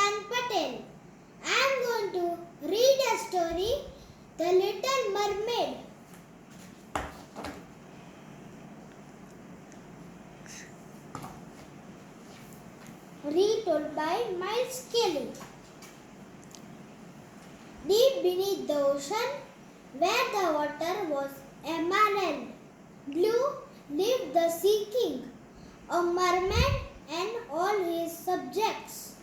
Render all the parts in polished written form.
Ishan Patel. I am going to read a story, The Little Mermaid. Retold by Miles Kelly. Deep beneath the ocean, where the water was emerald blue, lived the Sea King, a merman and all his subjects.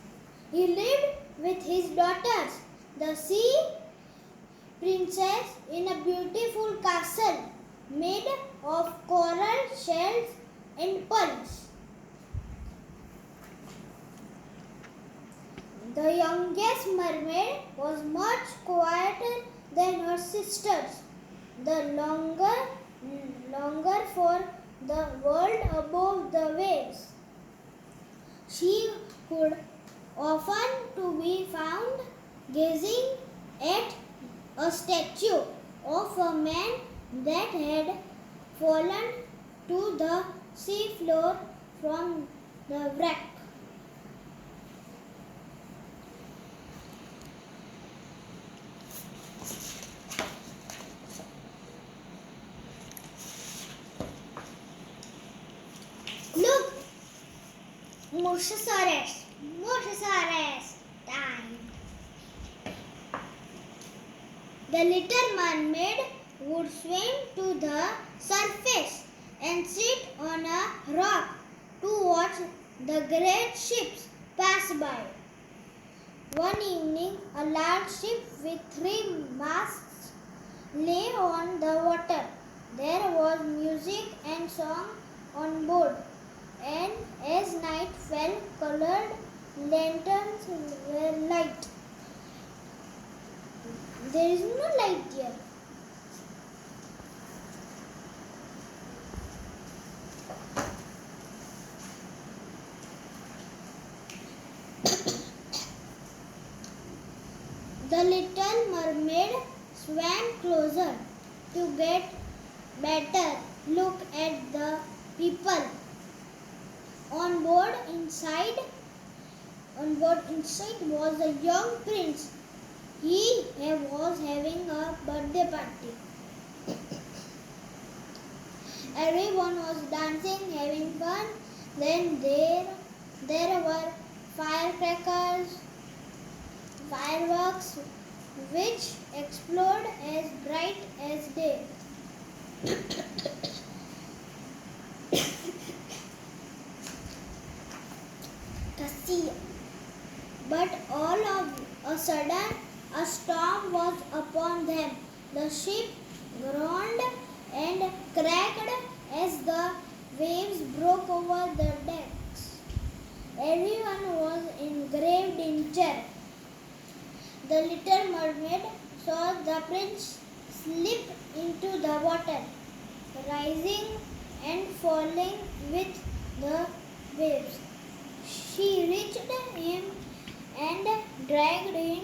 He lived with his daughters, the sea princess, in a beautiful castle made of coral shells and pearls. The youngest mermaid was much quieter than her sisters. The longer for the world above the waves. She could often to be found gazing at a statue of a man that had fallen to the sea floor from the wreck. Look! Mosasaurus! Mosasaurus! Time! The little mermaid would swim to the surface and sit on a rock to watch the great ships pass by. One evening, a large ship with 3 masts lay on the water. There was music and song on board, and as night fell, colored lanterns were lit. There is no light here. The little mermaid swam closer to get better look at the people. On board inside was a young prince. He was having a birthday party. Everyone was dancing, having fun. Then there were firecrackers, fireworks, which exploded as bright as day. But all of a sudden, a storm was upon them. The ship groaned and cracked as the waves broke over the decks. Everyone was in grave danger. The little mermaid saw the prince slip into the water, rising and falling with the waves. She reached him and dragged him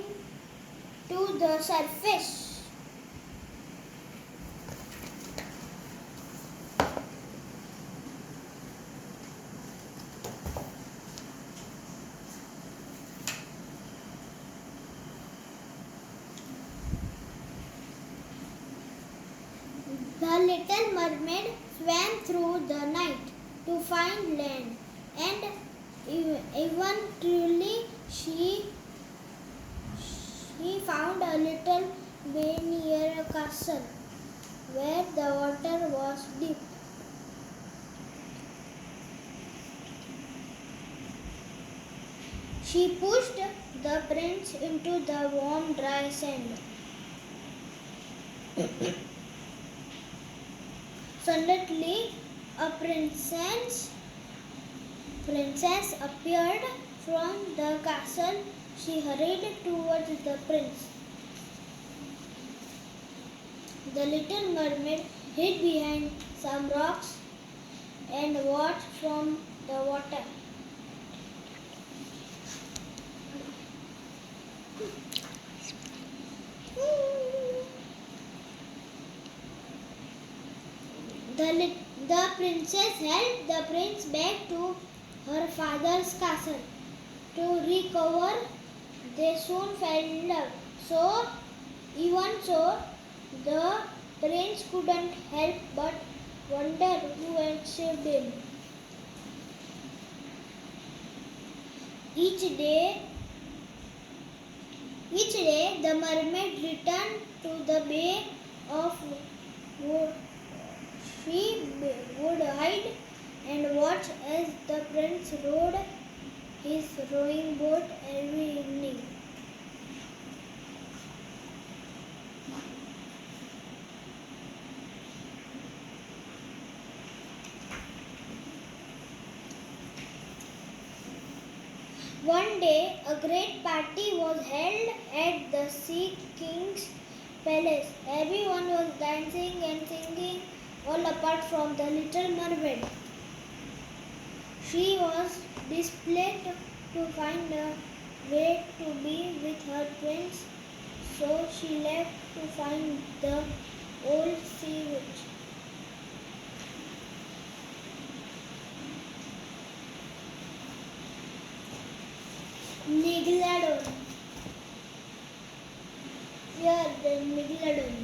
to the surface. The little mermaid swam through the night to find land, and eventually she found a little bay near a castle where the water was deep. She pushed the prince into the warm, dry sand. Suddenly, a princess appeared from the castle. She hurried towards the prince. The little mermaid hid behind some rocks and watched from the water. The princess helped the prince back to her father's castle to recover They soon fell in love. Even so, the prince couldn't help but wonder who had saved him. Each day, the mermaid returned to the bay of wood. She would hide and watch as the prince rowed his rowing boat every evening. One day, a great party was held at the Sea King's palace. Everyone was dancing and singing, all apart from the little mermaid. She was displeased to find a way to be with her prince, so she left to find the old sea witch. Megalodon. Here, the Megalodon.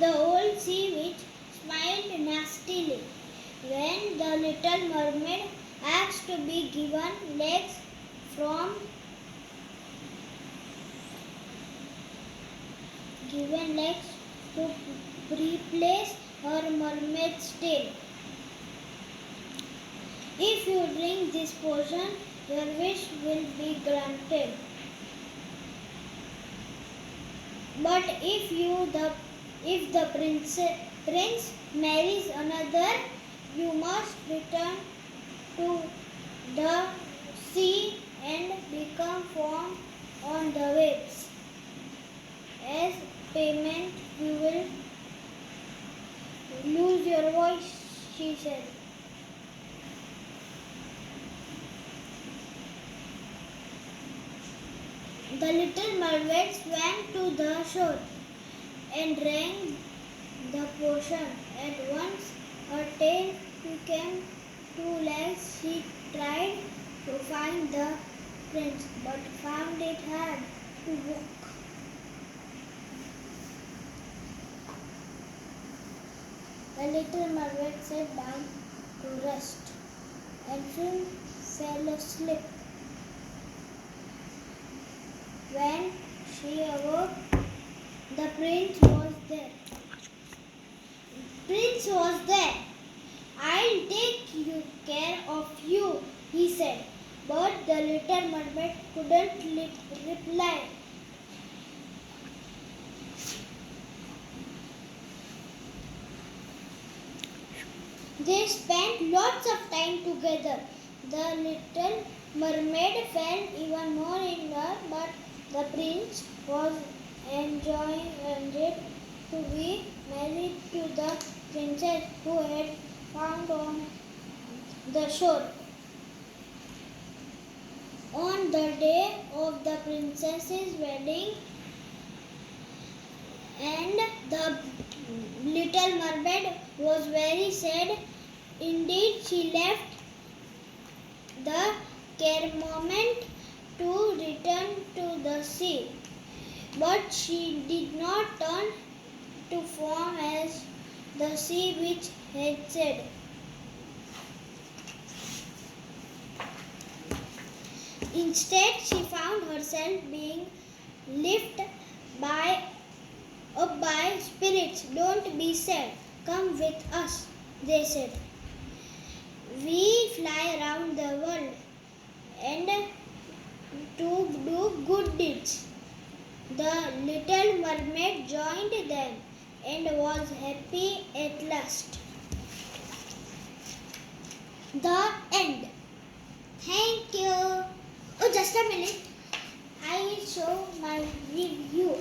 The old sea witch smiled nastily when the little mermaid asked to be given legs to replace her mermaid's tail. If you drink this potion, your wish will be granted. But if the prince marries another, you must return to the sea and become foam on the waves. As payment, you will lose your voice, she said. The little mermaid swam to the shore and drank the potion. At once her tail became 2 legs. She tried to find the prince, but found it hard to walk. The little mermaid sat down to rest and soon fell asleep. When she awoke, the prince was there. I'll take care of you, he said. But the little mermaid couldn't reply. They spent lots of time together. The little mermaid fell even more in love, but the prince was enjoyed to be married to the princess who had found on the shore. On the day of the princess's wedding, and the little mermaid was very sad. Indeed, she left the Caermarmont to return to the sea, but she did not turn to foam as the sea witch had said. Instead, she found herself being lifted up by spirits. Don't be sad. Come with us, they said. We fly around the world and to do good deeds. The little mermaid joined them and was happy at last. The end. Thank you. Oh, just a minute. I will show my review.